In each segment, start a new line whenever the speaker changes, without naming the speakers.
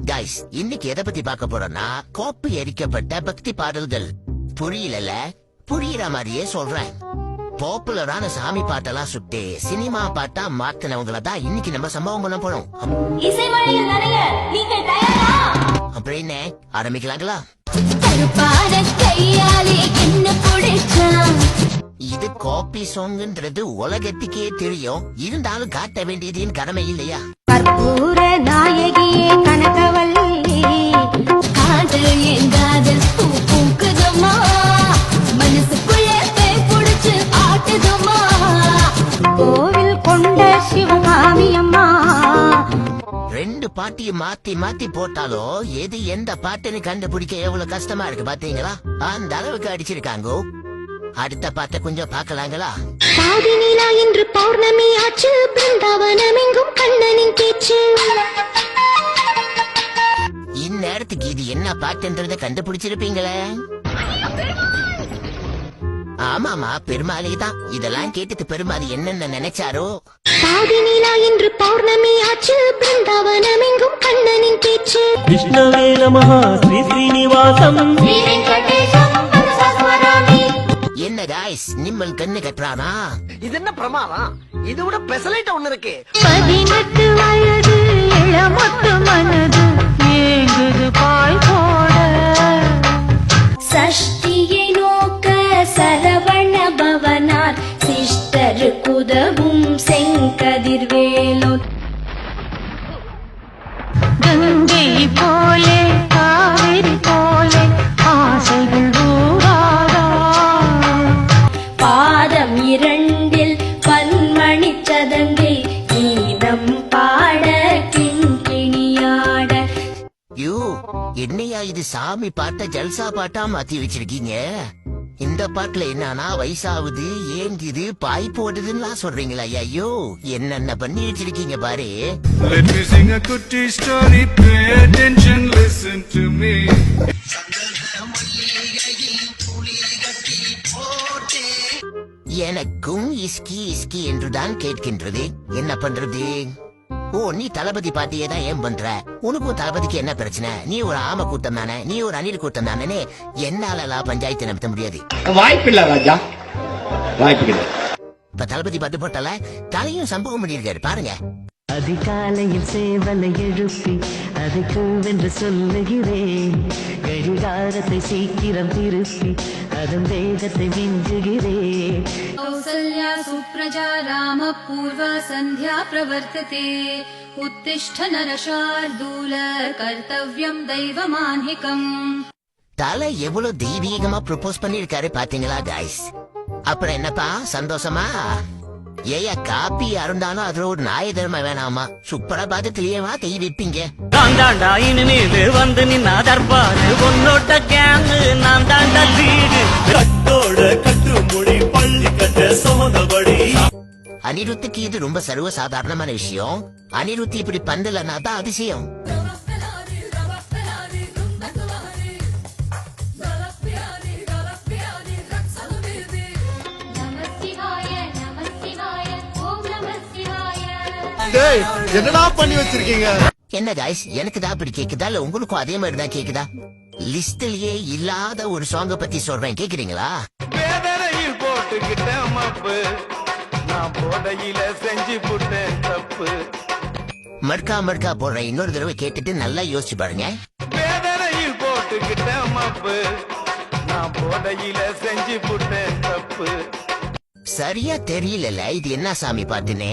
Guys, இன்னைக்கு எதை பத்தி பார்க்க போறோம்னா காப்பி அடிக்கப்பட்ட பக்தி பாடல்கள். புரியல, புரியுற மாதிரியே சொல்றேன். பாப்புலரான சாமி பாட்டெல்லாம் சுட்டு சினிமா பாட்டா மாத்தினவங்கள தான் இன்னைக்கு நம்ம சம்பவம் பண்ண போறோம். அப்படின்னு ஆரம்பிக்கலாங்களா? இது காப்பி சாங்ன்றது உலகத்துக்கே தெரியும். இருந்தாலும் காட்ட வேண்டியதின் கடமை இல்லையா?
கற்பூர நாயகியே கனகவல்லி காதல் எங்காதல் பூக்குதம்மா, மனசுக்குள்ள புடிச்சு ஆட்டுதம்மா, கோவில் கொண்ட சிவகாமி அம்மா.
ரெண்டு பாட்டியும் மாத்தி மாத்தி போட்டாலும் எது எந்த பாட்டுன்னு கண்டுபிடிக்க எவ்வளவு கஷ்டமா இருக்கு பாத்தீங்களா? அந்த அளவுக்கு அடிச்சிருக்காங்க. அடுத்த பாட்டை கொஞ்சம் பாக்கலாங்களா?
பாதி நிலா என்று பௌர்ணமி ஆச்சு, பிருந்தாவனம் எங்கும் கண்ணனின் பேச்சு.
இந்நேரத்துக்கு இது என்ன பாட்டுன்றத கண்டுபிடிச்சிருப்பீங்களே. ஆமாமா, பெருமாளே தான். இதெல்லாம் கேட்டுட்டு பெருமாள் என்னென்ன நினைச்சாரோ.
பாதி நிலா என்று பௌர்ணமி ஆச்சு, பிருந்தாவனம் எங்கும் கண்ணனின் பேச்சு.
விஷ்ணவே நமஹ ஸ்ரீ ஸ்ரீனிவாசம்
என்ன காய்ஸ், நிம்மல் கண்ணு கட்டுறானா?
இது என்ன பிரமாதம்? இது விட பெசலைட் ஒண்ணு இருக்கு.
18 வயது இளமொட்டு மனது ஏங்குது பாய் போட, சஷ்டியை நோக்க சரவண பவனார் சிஸ்டர் குதவும் செங்கதிர்வேலோ, கங்கை போலே காவிரி போலே ஆசைகள் ஊராதா, பாதம் இரண்டில் பன்மணி சதங்கை கீதம் பாட கிண்கிணியாட.
யூ, என்னையா இது சாமி பாட்ட ஜல்சா பாட்டா மாத்தி வச்சிருக்கீங்க? இந்த பாட்டுல என்னன்னா வயசாகுது, ஏங்குது, பாய் போடுதுன்னா சொல்றீங்களா? ஐயோ, என்னென்ன பண்ணி வச்சிருக்கீங்க பாரு.
Let me sing a kutti story, pay attention, listen to me.
எனக்கும் இஸ்கி இஸ்கி என்றுதான் கேட்கின்றது. என்ன பண்றது? ஓ, நீ தளபதி பாட்டியே தான் ஏன் பண்ற? உனக்கும் தளபதிக்கு என்ன பிரச்சனை? நீ ஒரு ஆம கூட்டம் தானே, நீ ஒரு அணில் கூட்டம் தானே. என்னால பஞ்சாயத்து நடத்த முடியாது.
வாய்ப்பில்லை ராஜா, வாய்ப்பு.
இப்ப தளபதி பாட்டு போட்டால தலையும் சம்பவம் பண்ணிருக்காரு பாருங்க.
அதிகாலையில் சேவலை எழுப்பி அதை கூவென்று சொல்லுகிறேன், கடிகாரத்தை சீக்கிரம் திருப்பி அதன் வேகத்தை மிஞ்சுகிறேன்.
கௌசல்யா சுப்ரஜா ராம பூர்வ சந்தியா பிரவர்த்ததே, உத்திஷ்ட நரசார்தூல கர்த்தவ்யம் தெய்வமான்ஹிகம்.
தலை எவ்வளவு தெய்வீகமா ப்ரொபோஸ் பண்ணிருக்காரு பாத்தீங்களா காய்ஸ்? அப்புறம் என்னப்பா, சந்தோஷமா? ஏயா, காப்பி அருந்தாலும் அதுல ஒரு நாய தர்ம வேணாமா? சூப்பரா பார்த்து தெளிவா கை வைப்பீங்க.
நான் தாண்டா இனிமேல் வந்து நின்னா தர்பாரு, உன்னோட கேங்கு நான் தாண்டா லீடு. கட்டோட கட்டுமொழி பள்ளி கட்ட சமந்தபடி.
அனிருத்துக்கு இது ரொம்ப சர்வ சாதாரணமான விஷயம். அனிருத்தி இப்படி பந்தலன்னா தான் அதிசயம்.
டேய், என்னடா பண்ணி வச்சிருக்கீங்க?
என்ன காய்ஸ், எனக்கு தான் அப்படி கேக்குதா இல்ல உங்களுக்கும் அதே மாதிரி தான் கேக்குதா? லிஸ்ட்லயே இல்லாத ஒரு சாங்க பத்தி சொல்றேன், கேக்குறீங்களா?
வேதனையில் போட்டுக்கிட்டேன் மப்பு, நான் போதையில செஞ்சு புட்டேன் தப்பு.
மர்க்கா மர்க்கா போடுறேன், இன்னொரு தடவை கேட்டுட்டு நல்லா யோசிச்சு பாருங்க.
வேதனையில் போட்டுக்கிட்டேன் மப்பு, நான் போதையில செஞ்சு புட்டேன் தப்பு.
சரியா தெரியல இது என்ன சாமி பாட்டுன்னு.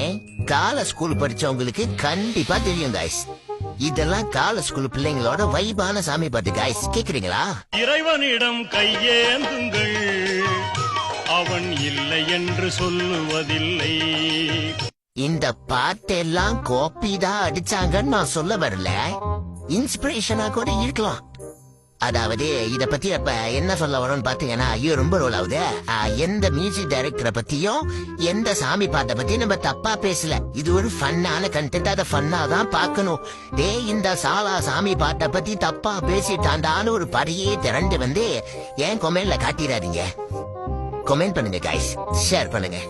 கால ஸ்கூல் படிச்சவங்களுக்கு கண்டிப்பா தெரியும் காய்ஸ். இதெல்லாம் கால ஸ்கூல் பிள்ளைங்களோட வைபான சாமி பாட்டு காய்ஸ், கேக்குறீங்களா?
இறைவனிடம் கையேந்துங்கள், அவன் இல்லை என்று சொல்லுவதில்லை.
இந்த பாட்டெல்லாம் காப்பி தான் அடிச்சாங்கன்னு நான் சொல்ல வரல, இன்ஸ்பிரேஷனா கூட இருக்கலாம். அதாவது இத பத்தி அப்ப என்ன சொல்ல வரோம்னு பாத்தீங்கன்னா, ஐயோ ரொம்ப ரோல் ஆகுது. எந்த மியூசிக் டைரக்டரை பத்தியும் எந்த சாமி பாட்டை பத்தி நம்ம தப்பா பேசல. இது ஒரு ஃபன்னான கண்டென்ட், அதை ஃபன்னா தான் பாக்கணும். இந்த சாலா சாமி பாட்டை பத்தி தப்பா பேசிட்டாண்டான்னு ஒரு படையே திரண்டு வந்து ஏன் கொமெண்ட்ல காட்டிடாதீங்க. கொமெண்ட் பண்ணுங்க கைஸ், ஷேர் பண்ணுங்க.